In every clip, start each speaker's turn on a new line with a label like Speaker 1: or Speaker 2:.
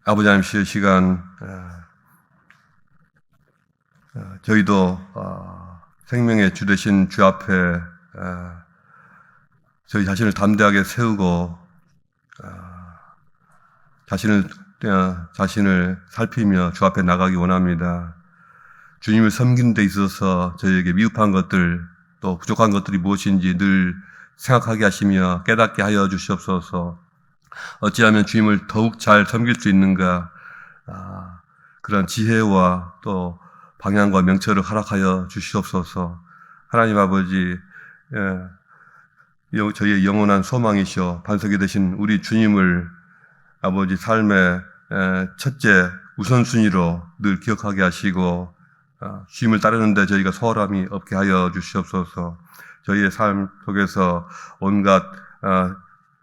Speaker 1: 아버지 하나님 이 시간 저희도 생명의 주 되신 주 앞에 저희 자신을 담대하게 세우고 자신을 살피며 주 앞에 나가기 원합니다. 주님을 섬기는 데 있어서 저희에게 미흡한 것들 또 부족한 것들이 무엇인지 늘 생각하게 하시며 깨닫게 하여 주시옵소서. 어찌하면 주님을 더욱 잘 섬길 수 있는가, 그런 지혜와 또 방향과 명철을 허락하여 주시옵소서. 하나님 아버지, 저희의 영원한 소망이시오 반석이 되신 우리 주님을 아버지 삶의 첫째 우선순위로 늘 기억하게 하시고 주님을 따르는데 저희가 소홀함이 없게 하여 주시옵소서. 저희의 삶 속에서 온갖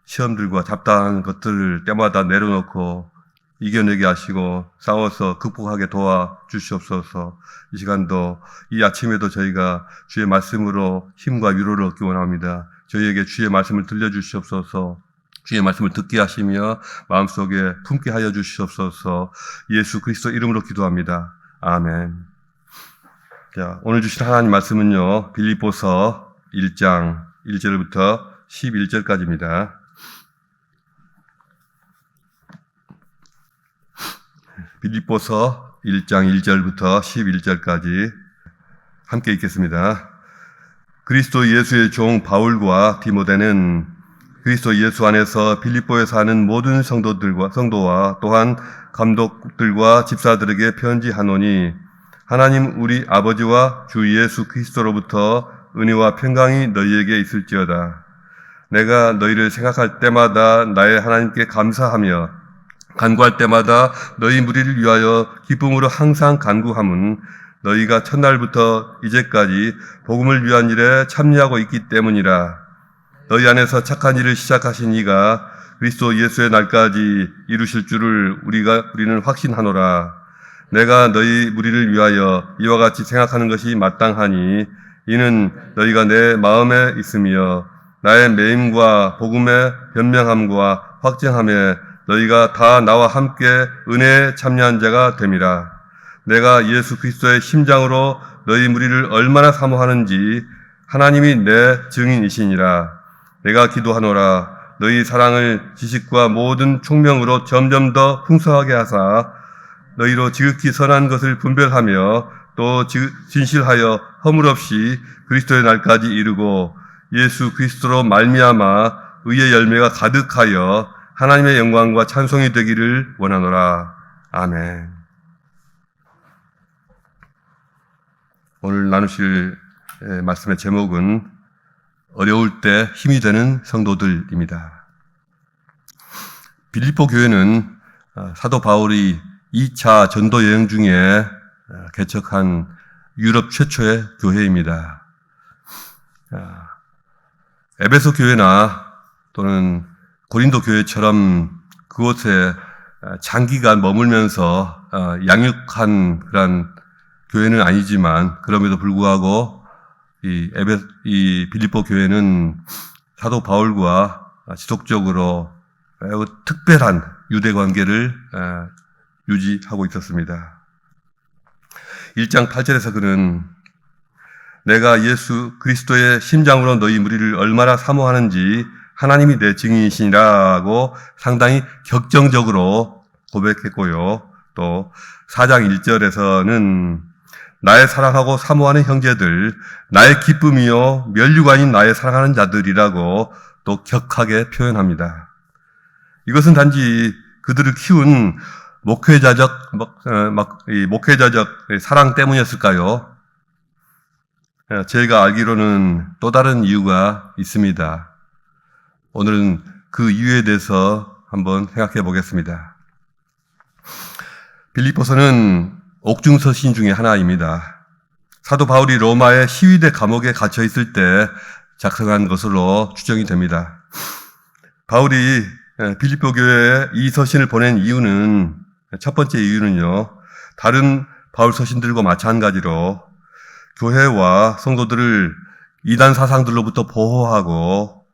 Speaker 1: 시험들과 잡다한 것들을 때마다 내려놓고 이겨내게 하시고 싸워서 극복하게 도와주시옵소서. 이 시간도 이 아침에도 저희가 주의 말씀으로 힘과 위로를 얻기 원합니다. 저희에게 주의 말씀을 들려주시옵소서. 주의 말씀을 듣게 하시며 마음속에 품게 하여 주시옵소서. 예수 그리스도 이름으로 기도합니다. 아멘. 자, 오늘 주신 하나님 말씀은요, 빌립보서 1장 1절부터 11절까지입니다. 빌립보서 1장 1절부터 11절까지 함께 읽겠습니다. 그리스도 예수의 종 바울과 디모데는 그리스도 예수 안에서 빌립보에 사는 모든 성도와 또한 감독들과 집사들에게 편지하노니 하나님 우리 아버지와 주 예수 그리스도로부터 은혜와 평강이 너희에게 있을지어다. 내가 너희를 생각할 때마다 나의 하나님께 감사하며 간구할 때마다 너희 무리를 위하여 기쁨으로 항상 간구함은 너희가 첫날부터 이제까지 복음을 위한 일에 참여하고 있기 때문이라. 너희 안에서 착한 일을 시작하신 이가 그리스도 예수의 날까지 이루실 줄을 우리는 확신하노라. 내가 너희 무리를 위하여 이와 같이 생각하는 것이 마땅하니 이는 너희가 내 마음에 있으며 나의 매임과 복음의 변명함과 확증함에 너희가 다 나와 함께 은혜에 참여한 자가 됨이라. 내가 예수 그리스도의 심장으로 너희 무리를 얼마나 사모하는지 하나님이 내 증인이시니라. 내가 기도하노라. 너희 사랑을 지식과 모든 총명으로 점점 더 풍성하게 하사 너희로 지극히 선한 것을 분별하며 또 진실하여 허물 없이 그리스도의 날까지 이르고 예수 그리스도로 말미암아 의의 열매가 가득하여 하나님의 영광과 찬송이 되기를 원하노라. 아멘. 오늘 나누실 말씀의 제목은 어려울 때 힘이 되는 성도들입니다. 빌립보 교회는 사도 바울이 2차 전도 여행 중에 개척한 유럽 최초의 교회입니다. 에베소 교회나 또는 고린도 교회처럼 그곳에 장기간 머물면서 양육한 그런 교회는 아니지만 그럼에도 불구하고 이 빌립보 교회는 사도 바울과 지속적으로 매우 특별한 유대 관계를 유지하고 있었습니다. 1장 8절에서 그는 내가 예수 그리스도의 심장으로 너희 무리를 얼마나 사모하는지 하나님이 내 증인이시라고 상당히 격정적으로 고백했고요. 또 4장 1절에서는 나의 사랑하고 사모하는 형제들, 나의 기쁨이요 면류가 아닌 나의 사랑하는 자들이라고 또 격하게 표현합니다. 이것은 단지 그들을 키운 목회자적 사랑 때문이었을까요? 제가 알기로는 또 다른 이유가 있습니다. 오늘은 그 이유에 대해서 한번 생각해 보겠습니다. 빌립보서는 옥중서신 중에 하나입니다. 사도 바울이 로마의 시위대 감옥에 갇혀 있을 때 작성한 것으로 추정이 됩니다. 바울이 빌립보 교회에 이 서신을 보낸 이유는, 첫 번째 이유는요, 다른 바울 서신들과 마찬가지로 교회와 성도들을 이단 사상들로부터 보호하고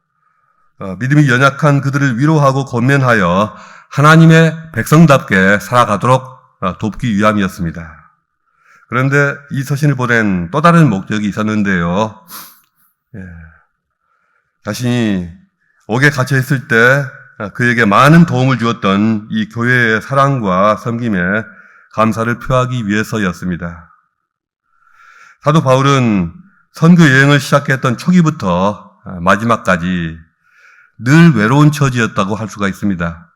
Speaker 1: 믿음이 연약한 그들을 위로하고 권면하여 하나님의 백성답게 살아가도록 돕기 위함이었습니다. 그런데 이 서신을 보낸 또 다른 목적이 있었는데요. 자신이 옥에 갇혀 있을 때 그에게 많은 도움을 주었던 이 교회의 사랑과 섬김에 감사를 표하기 위해서였습니다. 사도 바울은 선교 여행을 시작했던 초기부터 마지막까지 늘 외로운 처지였다고 할 수가 있습니다.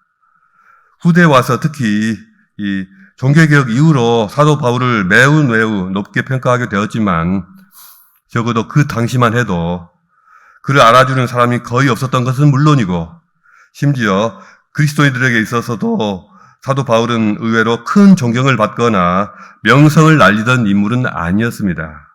Speaker 1: 후대에 와서 특히 이 종교개혁 이후로 사도 바울을 매우 높게 평가하게 되었지만 적어도 그 당시만 해도 그를 알아주는 사람이 거의 없었던 것은 물론이고 심지어 그리스도인들에게 있어서도 사도 바울은 의외로 큰 존경을 받거나 명성을 날리던 인물은 아니었습니다.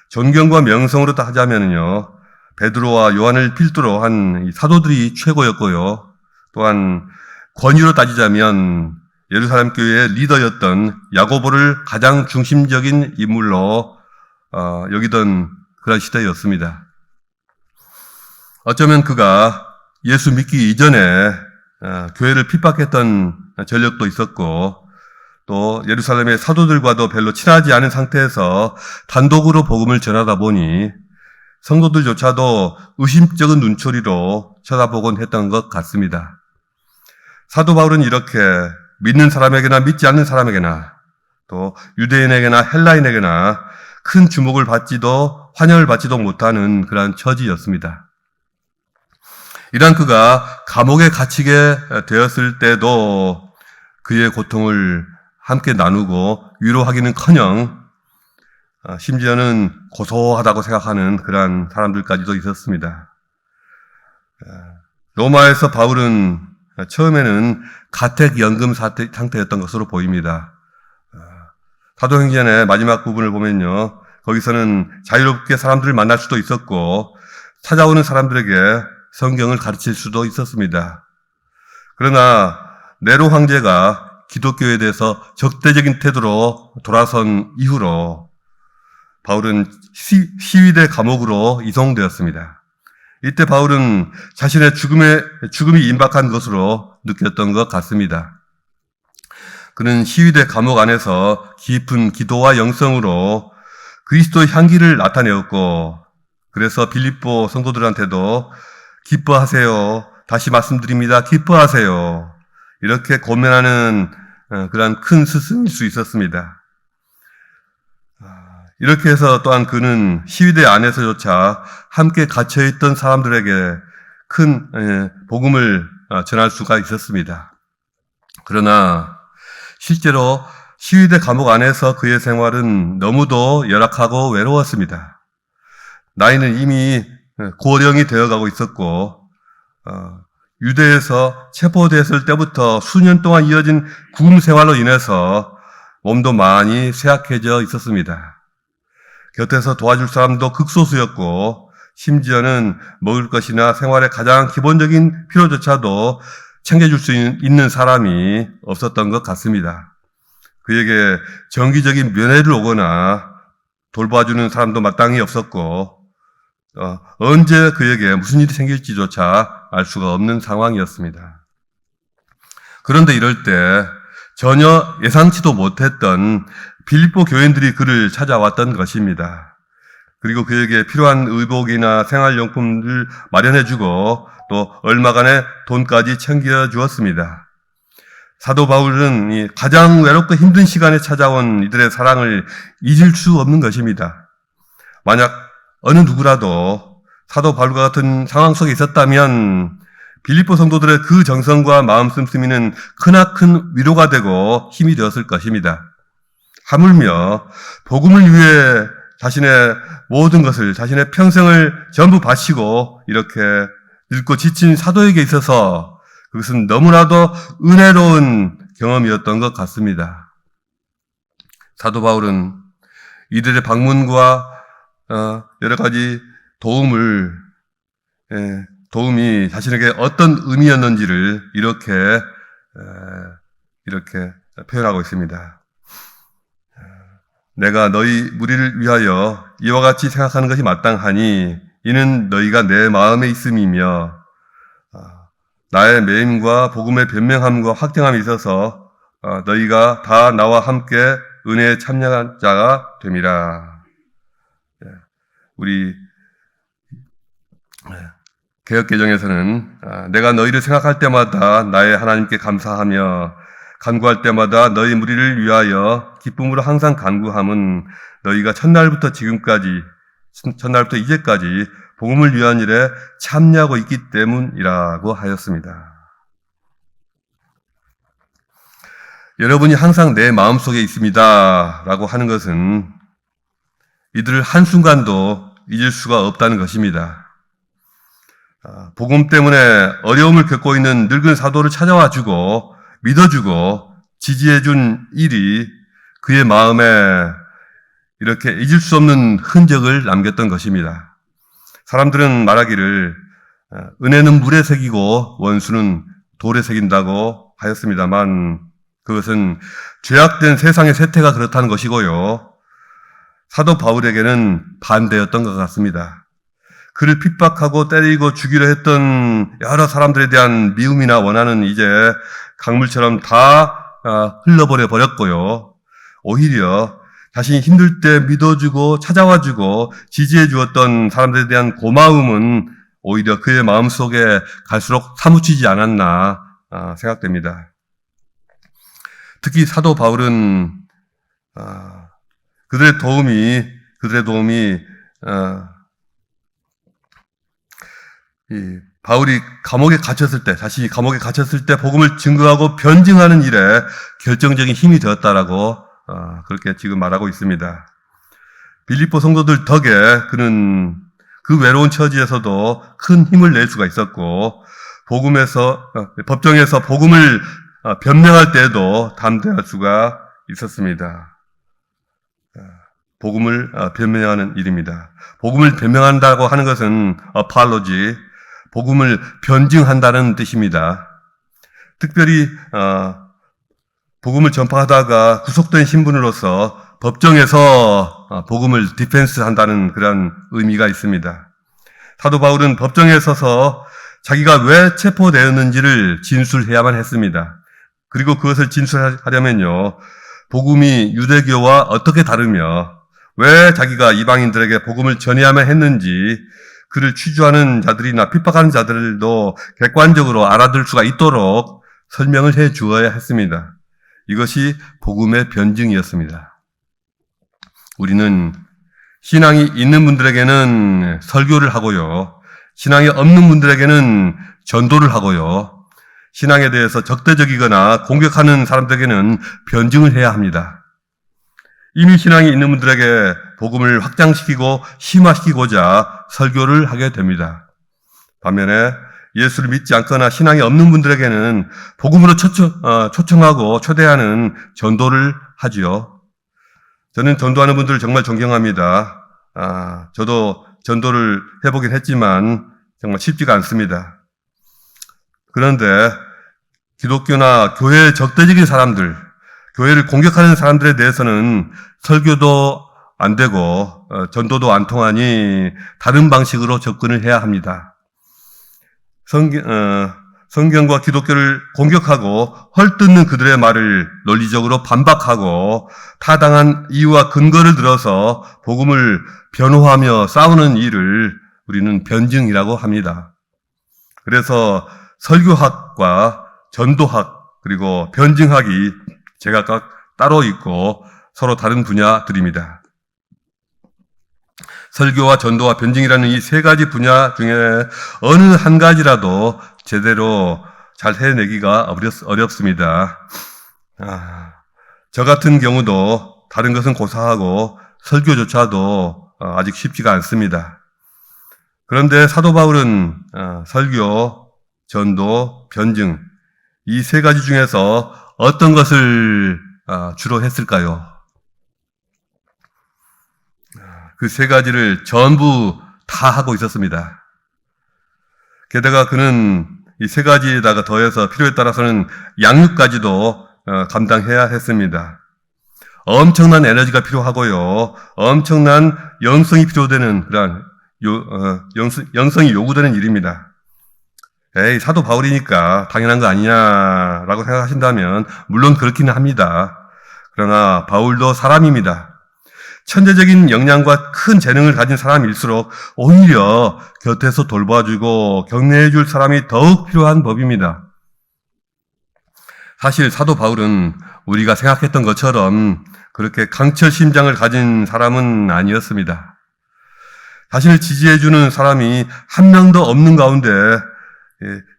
Speaker 1: 존경과 명성으로 하자면요, 베드로와 요한을 필두로 한 사도들이 최고였고요. 또한 권위로 따지자면 예루살렘 교회의 리더였던 야고보를 가장 중심적인 인물로 여기던 그런 시대였습니다. 어쩌면 그가 예수 믿기 이전에 교회를 핍박했던 전력도 있었고 또 예루살렘의 사도들과도 별로 친하지 않은 상태에서 단독으로 복음을 전하다 보니 성도들조차도 의심적인 눈초리로 쳐다보곤 했던 것 같습니다. 사도 바울은 이렇게 믿는 사람에게나 믿지 않는 사람에게나 또 유대인에게나 헬라인에게나 큰 주목을 받지도 환영을 받지도 못하는 그러한 처지였습니다. 이런 그가 감옥에 갇히게 되었을 때도 그의 고통을 함께 나누고 위로하기는커녕 심지어는 고소하다고 생각하는 그러한 사람들까지도 있었습니다. 로마에서 바울은 처음에는 가택연금 상태였던 것으로 보입니다. 사도행전의 마지막 부분을 보면요, 거기서는 자유롭게 사람들을 만날 수도 있었고 찾아오는 사람들에게 성경을 가르칠 수도 있었습니다. 그러나 네로 황제가 기독교에 대해서 적대적인 태도로 돌아선 이후로 바울은 시위대 감옥으로 이송되었습니다. 이때 바울은 자신의 죽음이 임박한 것으로 느꼈던 것 같습니다. 그는 시위대 감옥 안에서 깊은 기도와 영성으로 그리스도의 향기를 나타내었고, 그래서 빌립보 성도들한테도 기뻐하세요. 다시 말씀드립니다. 기뻐하세요. 이렇게 고면하는 그러한 큰 스승일 수 있었습니다. 이렇게 해서 또한 그는 시위대 안에서조차 함께 갇혀있던 사람들에게 큰 복음을 전할 수가 있었습니다. 그러나 실제로 시위대 감옥 안에서 그의 생활은 너무도 열악하고 외로웠습니다. 나이는 이미 고령이 되어가고 있었고 유대에서 체포됐을 때부터 수년 동안 이어진 구금 생활로 인해서 몸도 많이 쇠약해져 있었습니다. 곁에서 도와줄 사람도 극소수였고 심지어는 먹을 것이나 생활의 가장 기본적인 필요조차도 챙겨줄 수 있는 사람이 없었던 것 같습니다. 그에게 정기적인 면회를 오거나 돌봐주는 사람도 마땅히 없었고 언제 그에게 무슨 일이 생길지조차 알 수가 없는 상황이었습니다. 그런데 이럴 때 전혀 예상치도 못했던 빌립보 교인들이 그를 찾아왔던 것입니다. 그리고 그에게 필요한 의복이나 생활용품을 마련해주고 또 얼마간의 돈까지 챙겨주었습니다. 사도 바울은 가장 외롭고 힘든 시간에 찾아온 이들의 사랑을 잊을 수 없는 것입니다. 만약 어느 누구라도 사도 바울과 같은 상황 속에 있었다면 빌립보 성도들의 그 정성과 마음 씀씀이는 크나큰 위로가 되고 힘이 되었을 것입니다. 하물며 복음을 위해 자신의 모든 것을, 자신의 평생을 전부 바치고 이렇게 늙고 지친 사도에게 있어서 그것은 너무나도 은혜로운 경험이었던 것 같습니다. 사도 바울은 이들의 방문과 여러 가지 도움이 자신에게 어떤 의미였는지를 이렇게 표현하고 있습니다. 내가 너희 무리를 위하여 이와 같이 생각하는 것이 마땅하니 이는 너희가 내 마음에 있음이며 나의 매임과 복음의 변명함과 확정함이 있어서 너희가 다 나와 함께 은혜에 참여한 자가 됨이라. 우리 개역개정에서는 내가 너희를 생각할 때마다 나의 하나님께 감사하며 간구할 때마다 너희 무리를 위하여 기쁨으로 항상 간구함은 너희가 첫날부터 이제까지 복음을 위한 일에 참여하고 있기 때문이라고 하였습니다. 여러분이 항상 내 마음속에 있습니다 라고 하는 것은 이들을 한순간도 잊을 수가 없다는 것입니다. 복음 때문에 어려움을 겪고 있는 늙은 사도를 찾아와 주고 믿어주고 지지해준 일이 그의 마음에 이렇게 잊을 수 없는 흔적을 남겼던 것입니다. 사람들은 말하기를 은혜는 물에 새기고 원수는 돌에 새긴다고 하였습니다만 그것은 죄악된 세상의 세태가 그렇다는 것이고요. 사도 바울에게는 반대였던 것 같습니다. 그를 핍박하고 때리고 죽이려 했던 여러 사람들에 대한 미움이나 원한은 이제 강물처럼 다 흘러버려 버렸고요. 오히려 자신이 힘들 때 믿어주고 찾아와주고 지지해 주었던 사람들에 대한 고마움은 오히려 그의 마음속에 갈수록 사무치지 않았나 생각됩니다. 특히 사도 바울은 그들의 도움이 바울이 자신이 감옥에 갇혔을 때 복음을 증거하고 변증하는 일에 결정적인 힘이 되었다라고 그렇게 지금 말하고 있습니다. 빌립보 성도들 덕에 그는 그 외로운 처지에서도 큰 힘을 낼 수가 있었고 법정에서 복음을 변명할 때에도 담대할 수가 있었습니다. 복음을 변명하는 일입니다. 복음을 변명한다고 하는 것은 apology, 복음을 변증한다는 뜻입니다. 특별히 복음을 전파하다가 구속된 신분으로서 법정에서 복음을 디펜스한다는 그런 의미가 있습니다. 사도 바울은 법정에 서서 자기가 왜 체포되었는지를 진술해야만 했습니다. 그리고 그것을 진술하려면요, 복음이 유대교와 어떻게 다르며 왜 자기가 이방인들에게 복음을 전해야만 했는지 그를 취조하는 자들이나 핍박하는 자들도 객관적으로 알아들 수가 있도록 설명을 해 주어야 했습니다. 이것이 복음의 변증이었습니다. 우리는 신앙이 있는 분들에게는 설교를 하고요, 신앙이 없는 분들에게는 전도를 하고요, 신앙에 대해서 적대적이거나 공격하는 사람들에게는 변증을 해야 합니다. 이미 신앙이 있는 분들에게 복음을 확장시키고 심화시키고자 설교를 하게 됩니다. 반면에 예수를 믿지 않거나 신앙이 없는 분들에게는 복음으로 초청하고 초대하는 전도를 하지요. 저는 전도하는 분들을 정말 존경합니다. 저도 전도를 해보긴 했지만 정말 쉽지가 않습니다. 그런데 기독교나 교회의 적대적인 사람들, 교회를 공격하는 사람들에 대해서는 설교도 안 되고 전도도 안 통하니 다른 방식으로 접근을 해야 합니다. 성경과 기독교를 공격하고 헐뜯는 그들의 말을 논리적으로 반박하고 타당한 이유와 근거를 들어서 복음을 변호하며 싸우는 일을 우리는 변증이라고 합니다. 그래서 설교학과 전도학 그리고 변증학이 제각각 따로 있고 서로 다른 분야들입니다. 설교와 전도와 변증이라는 이 세 가지 분야 중에 어느 한 가지라도 제대로 잘 해내기가 어렵습니다. 저 같은 경우도 다른 것은 고사하고 설교조차도 아직 쉽지가 않습니다. 그런데 사도 바울은 설교, 전도, 변증 이 세 가지 중에서 어떤 것을 주로 했을까요? 그 세 가지를 전부 다 하고 있었습니다. 게다가 그는 이 세 가지에다가 더해서 필요에 따라서는 양육까지도 감당해야 했습니다. 엄청난 에너지가 필요하고요, 엄청난 영성이 필요되는 그런 영성이 요구되는 일입니다. 에이, 사도 바울이니까 당연한 거 아니냐라고 생각하신다면 물론 그렇기는 합니다. 그러나 바울도 사람입니다. 천재적인 역량과 큰 재능을 가진 사람일수록 오히려 곁에서 돌봐주고 격려해줄 사람이 더욱 필요한 법입니다. 사실 사도 바울은 우리가 생각했던 것처럼 그렇게 강철 심장을 가진 사람은 아니었습니다. 자신을 지지해주는 사람이 한 명도 없는 가운데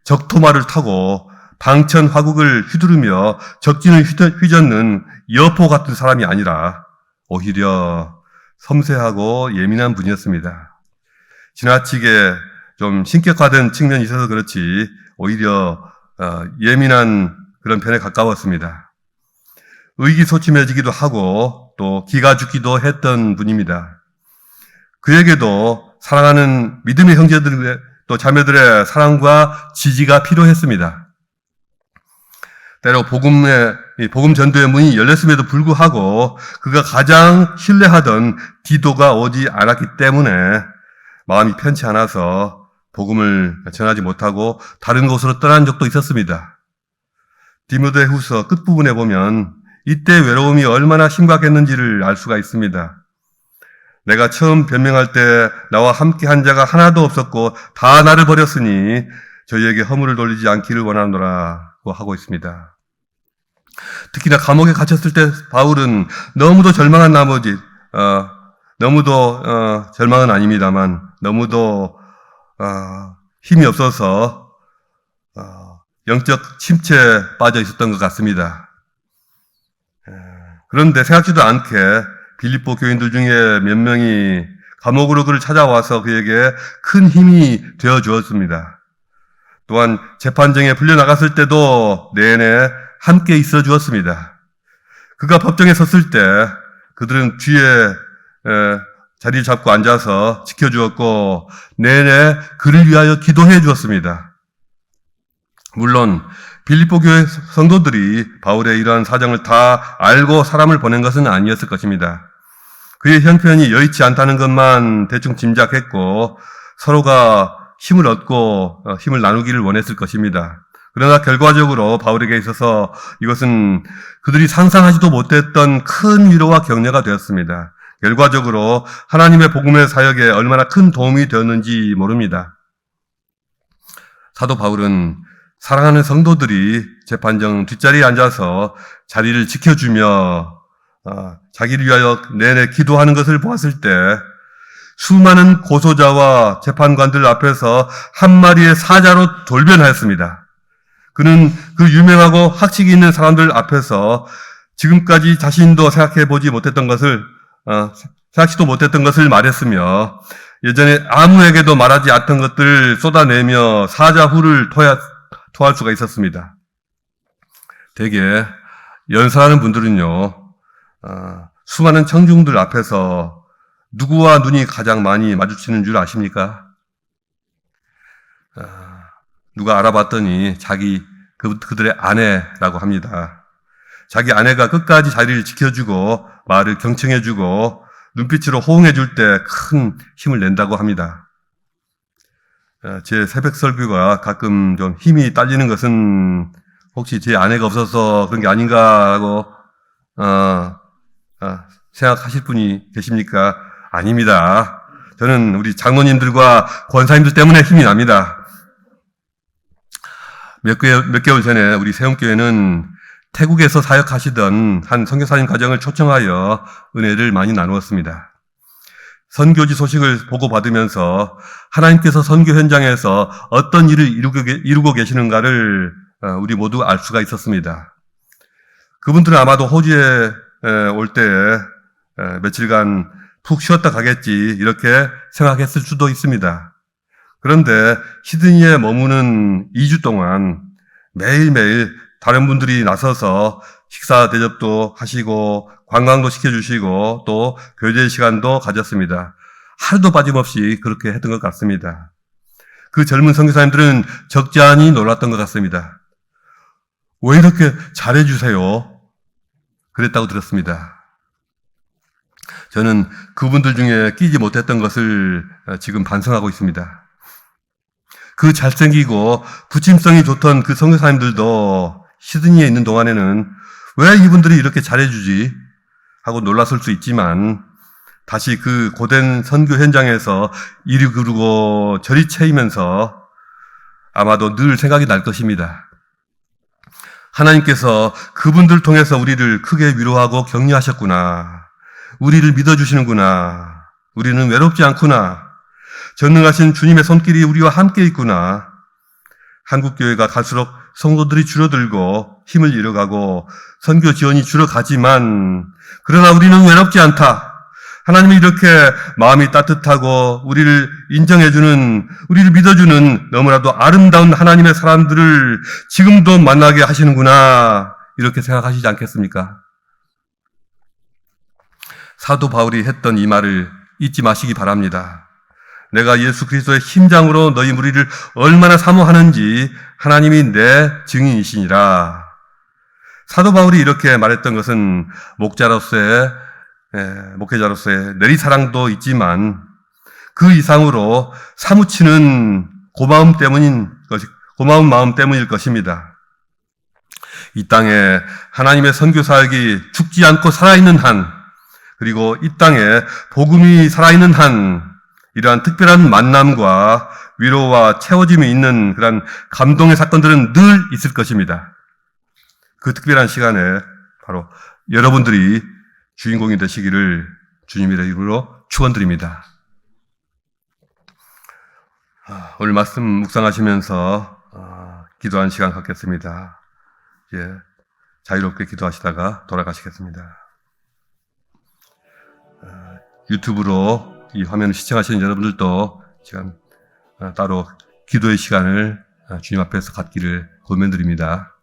Speaker 1: 적토마를 타고 방천 화국을 휘두르며 적진을 휘젓는 여포 같은 사람이 아니라 오히려 섬세하고 예민한 분이었습니다. 지나치게 좀 신격화된 측면이 있어서 그렇지 오히려 예민한 그런 편에 가까웠습니다. 의기소침해지기도 하고 또 기가 죽기도 했던 분입니다. 그에게도 사랑하는 믿음의 형제들의 또 자매들의 사랑과 지지가 필요했습니다. 때로 복음 전도의 문이 열렸음에도 불구하고 그가 가장 신뢰하던 디도가 오지 않았기 때문에 마음이 편치 않아서 복음을 전하지 못하고 다른 곳으로 떠난 적도 있었습니다. 디모데후서 끝부분에 보면 이때 외로움이 얼마나 심각했는지를 알 수가 있습니다. 내가 처음 변명할 때 나와 함께 한 자가 하나도 없었고 다 나를 버렸으니 저희에게 허물을 돌리지 않기를 원하노라고 하고 있습니다. 특히나 감옥에 갇혔을 때 바울은 너무도 절망한 나머지 절망은 아닙니다만 너무도 힘이 없어서 영적 침체에 빠져 있었던 것 같습니다. 그런데 생각지도 않게 빌립보 교인들 중에 몇 명이 감옥으로 그를 찾아와서 그에게 큰 힘이 되어 주었습니다. 또한 재판정에 풀려나갔을 때도 내내 함께 있어 주었습니다. 그가 법정에 섰을 때 그들은 뒤에 자리를 잡고 앉아서 지켜주었고 내내 그를 위하여 기도해 주었습니다. 물론 빌립보 교회 성도들이 바울의 이러한 사정을 다 알고 사람을 보낸 것은 아니었을 것입니다. 그의 형편이 여의치 않다는 것만 대충 짐작했고 서로가 힘을 얻고 힘을 나누기를 원했을 것입니다. 그러나 결과적으로 바울에게 있어서 이것은 그들이 상상하지도 못했던 큰 위로와 격려가 되었습니다. 결과적으로 하나님의 복음의 사역에 얼마나 큰 도움이 되었는지 모릅니다. 사도 바울은 사랑하는 성도들이 재판정 뒷자리에 앉아서 자리를 지켜주며 자기를 위하여 내내 기도하는 것을 보았을 때 수많은 고소자와 재판관들 앞에서 한 마리의 사자로 돌변하였습니다. 그는 그 유명하고 학식이 있는 사람들 앞에서 지금까지 자신도 생각지도 못했던 것을 말했으며 예전에 아무에게도 말하지 않던 것들을 쏟아내며 사자후를 토할 수가 있었습니다. 대개 연설하는 분들은요, 수많은 청중들 앞에서 누구와 눈이 가장 많이 마주치는 줄 아십니까? 누가 알아봤더니 그들의 아내라고 합니다. 자기 아내가 끝까지 자리를 지켜주고 말을 경청해주고 눈빛으로 호응해줄 때 큰 힘을 낸다고 합니다. 제 새벽 설교가 가끔 좀 힘이 딸리는 것은 혹시 제 아내가 없어서 그런 게 아닌가라고 생각하실 분이 계십니까? 아닙니다. 저는 우리 장로님들과 권사님들 때문에 힘이 납니다. 몇 개월 전에 우리 세움교회는 태국에서 사역하시던 한 선교사님 가정을 초청하여 은혜를 많이 나누었습니다. 선교지 소식을 보고받으면서 하나님께서 선교 현장에서 어떤 일을 이루고 계시는가를 우리 모두 알 수가 있었습니다. 그분들은 아마도 호주에 올 때에 며칠간 푹 쉬었다 가겠지 이렇게 생각했을 수도 있습니다. 그런데 시드니에 머무는 2주 동안 매일매일 다른 분들이 나서서 식사 대접도 하시고 관광도 시켜주시고 또 교제 시간도 가졌습니다. 하루도 빠짐없이 그렇게 했던 것 같습니다. 그 젊은 선교사님들은 적지 않이 놀랐던 것 같습니다. 왜 이렇게 잘해주세요? 그랬다고 들었습니다. 저는 그분들 중에 끼지 못했던 것을 지금 반성하고 있습니다. 그 잘생기고 부침성이 좋던 그 선교사님들도 시드니에 있는 동안에는 왜 이분들이 이렇게 잘해주지 하고 놀랐을 수 있지만 다시 그 고된 선교 현장에서 이리 그르고 저리 채이면서 아마도 늘 생각이 날 것입니다. 하나님께서 그분들 통해서 우리를 크게 위로하고 격려하셨구나. 우리를 믿어주시는구나. 우리는 외롭지 않구나. 전능하신 주님의 손길이 우리와 함께 있구나. 한국교회가 갈수록 성도들이 줄어들고 힘을 잃어가고 선교 지원이 줄어가지만 그러나 우리는 외롭지 않다. 하나님이 이렇게 마음이 따뜻하고 우리를 인정해주는, 우리를 믿어주는 너무나도 아름다운 하나님의 사람들을 지금도 만나게 하시는구나. 이렇게 생각하시지 않겠습니까? 사도 바울이 했던 이 말을 잊지 마시기 바랍니다. 내가 예수 그리스도의 심장으로 너희 무리를 얼마나 사모하는지 하나님이 내 증인이시니라. 사도 바울이 이렇게 말했던 것은 목회자로서의 내리사랑도 있지만 그 이상으로 사무치는 고마운 마음 때문일 것입니다. 이 땅에 하나님의 선교 사역이 죽지 않고 살아있는 한, 그리고 이 땅에 복음이 살아있는 한, 이러한 특별한 만남과 위로와 채워짐이 있는 그런 감동의 사건들은 늘 있을 것입니다. 그 특별한 시간에 바로 여러분들이 주인공이 되시기를 주님의 이름으로 축원드립니다. 오늘 말씀 묵상하시면서 기도하는 시간 갖겠습니다. 이제 자유롭게 기도하시다가 돌아가시겠습니다. 유튜브로 이 화면을 시청하시는 여러분들도 지금 따로 기도의 시간을 주님 앞에서 갖기를 권면드립니다.